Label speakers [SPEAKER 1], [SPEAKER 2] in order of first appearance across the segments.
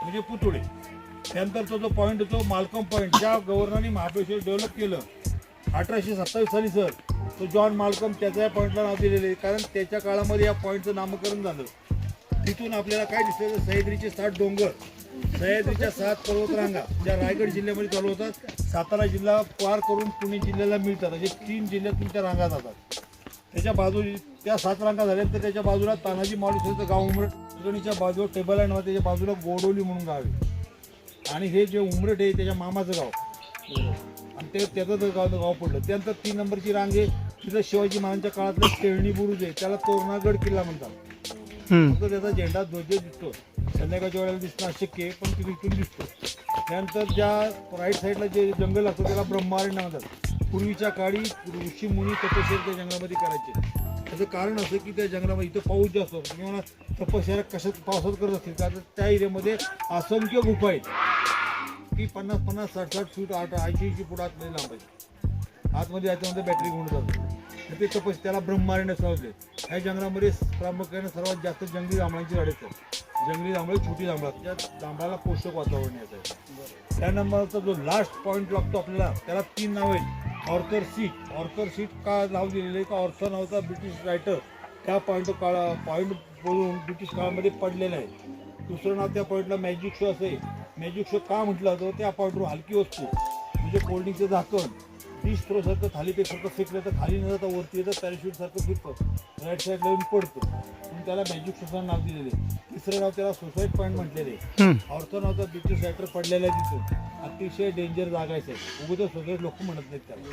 [SPEAKER 1] म्हणजे पुतुळे. त्यानंतरचा जो पॉईंट होतो मालकम पॉईंट, ज्या गव्हर्नरने महाबळेश्वर डेव्हलप केलं 1827 साली सर, तो जॉन मालकम त्याच्या या पॉईंटला नाव दिलेलं आहे, कारण त्याच्या काळामध्ये या पॉईंटचं नामकरण झालं. तिथून आपल्याला काय दिसतं, सह्याद्रीचे 60 डोंगर, सह्याद्रीच्या 7 पर्वतरांगा ज्या रायगड जिल्ह्यामध्ये चालू होतात, सातारा जिल्हा पार करून पुणे जिल्ह्याला मिळतात, असे 3 जिल्ह्यातून त्या रांगा जातात. त्याच्या बाजूला त्या 7 रांगा झाल्यानंतर त्याच्या बाजूला तानाजी मालुसरेचं गाव उमरटच्या बाजूला टेबल आहे, त्याच्या बाजूला गोडोली म्हणून गाव आहे. आणि हे जे उमरट आहे त्याच्या मामाचं गाव, आणि ते त्याचं गाव पडलं. त्यानंतर 3 नंबरची रांग आहे, तिथं शिवाजी महाराजांच्या काळातलं टेळणी बुरुज आहे, त्याला तोरणागड किल्ला म्हणतात. फक्त त्याचा झेंडा ध्वज दिसतो, संध्याकाळच्या वेळेला दिसणं अशक्य आहे, पण तिथे इथून दिसतो. त्यानंतर ज्या राईट साईडला जे जंगल असतं त्याला ब्रह्मारण्य म्हणतात. पूर्वीच्या काळी ऋषी मुनी तपश्चर्या त्या जंगलामध्ये करायचे. त्याचं कारण असं की त्या जंगलामध्ये इथं पाऊस जास्त असतो, किंवा तपश्चर्या कशात पावसात करत असतील, कारण त्या एरियामध्ये असंख्य गुफा आहेत की 50-50, 60-60 फूट, 80-80 फूट आतमध्ये लांबायचे. आतमध्ये याच्यामध्ये बॅटरी घेऊन जातो. ते तपस त्याला ब्रह्मारण्य समजले. ह्या जंगलामध्ये प्रामुख्याने सर्वात जास्त जंगली जांभळांची झाडे असतात. जंगली जांभळं, छोटी जांभळं, त्या जांभळाला पोषक वातावरण येत आहे. त्या नंबरचा जो लास्ट पॉईंट लागतो आपल्याला, त्याला 3 नाव आहेत. Arthur seat. ऑर्थर सीट का नाव दिलेलं आहे, का ऑर्थर नावाचा ब्रिटिश रायटर त्या पॉईंट बोलून ब्रिटिश काळामध्ये पडलेलं आहे. दुसरं नाव त्या पॉईंटला मॅजिक शो असं आहे. मॅजिक शो का म्हटलं जातं, त्या पॉईंटवर हलकी वस्तू म्हणजे कोल्ड्रिंकचं झाकण, डिश थ्रोसारखं थाली पेकसारखं फेकलं तर खाली न जाता वरती येतं, पॅराशूटसारखं फिरतं, राईट साईडला येऊन पडतं, म्हणून त्याला मॅजिक शोचं नाव दिलेलं आहे. तिसरं नाव त्याला सुसाईड पॉईंट म्हटलेलं आहे. ऑर्थर नावचा ब्रिटिश रायटर पडलेला आहे तिथून. अतिशय डेंजर जागा आहे, उगवतं सुसाईड लोक म्हणत नाहीत त्याला,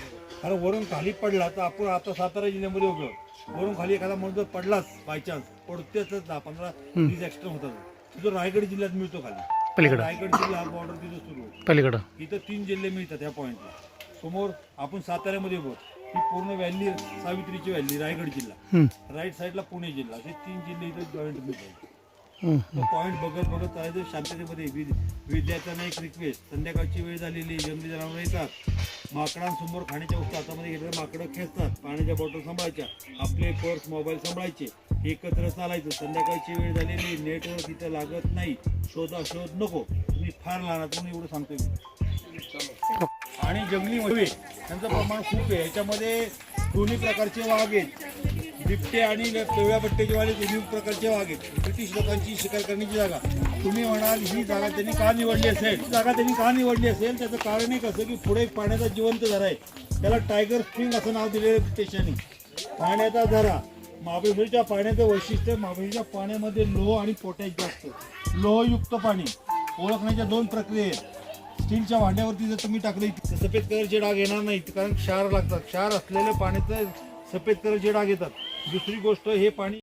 [SPEAKER 1] कारण वरून खाली पडला तर आपण आता सातारा जिल्ह्यामध्ये उगव वरून खाली एखादा म्हणून जर पडलाच बायचान्स, पडतेच 10-15-20 ॲक्सिडेंट होतात. तो रायगड जिल्ह्यात मिळतो खाली. रायगड जिल्हा बॉर्डर तिथं सुरू पलीकडं. इथं 3 जिल्हे मिळतात त्या पॉईंटला. समोर आपण साताऱ्यामध्ये बघ, ही पूर्ण व्हॅली सावित्रीची व्हॅली, रायगड जिल्हा, राईट साईडला पुणे जिल्हा, असे 3 जिल्हे इथं जॉईंट मिळतात. पॉईंट बघत बघत राहायचं शांततेमध्ये. विद्यार्थ्यांना एक रिक्वेस्ट, संध्याकाळची वेळ झालेली, जंगली जनावरं येतात, माकडांसमोर खाण्याच्या वस्तू हातामध्ये घेतल्या, माकडं खेचतात, पाण्याच्या बॉटल सांभाळायच्या, आपले पर्स मोबाईल सांभाळायचे, एकत्र चालायचं. संध्याकाळची वेळ झालेली, नेटवर्क तिथं लागत नाही, शोध नको, तुम्ही फार लहान म्हणून एवढं सांगतोय मी. आणि जंगली वळवे त्यांचं प्रमाण खूप आहे. याच्यामध्ये दोन्ही प्रकारचे वाघ आहेत, बिबटे आणि पिवळ्या पट्ट्याचे वाले दोन्ही प्रकारचे वाघ आहेत. ब्रिटिश लोकांची शिकार करण्याची जागा. तुम्ही म्हणाल ही जागा त्यांनी का निवडली असेल, त्याचं कारण एक असं की पुढे पाण्याचा जिवंत झरा आहे, त्याला टायगर स्प्रिंग असं नाव दिलेलं आहे ब्रिटिशांनी. पाण्याचा झरा, महाबळेश्वरच्या पाण्याचं वैशिष्ट्य, महाबळेश्वरच्या पाण्यामध्ये लोह आणि पोटॅश जास्त. लोहयुक्त पाणी ओळखण्याच्या 2 प्रक्रिया आहेत. स्टीलच्या भांड्यावरती जर तुम्ही टाकले तर सफेद कलरचे डाग येणार नाहीत, कारण क्षार लागतात. क्षार असलेल्या पाण्याचं सफेद कलरचे डाग येतात. दुसरी गोष्ट, हे पाणी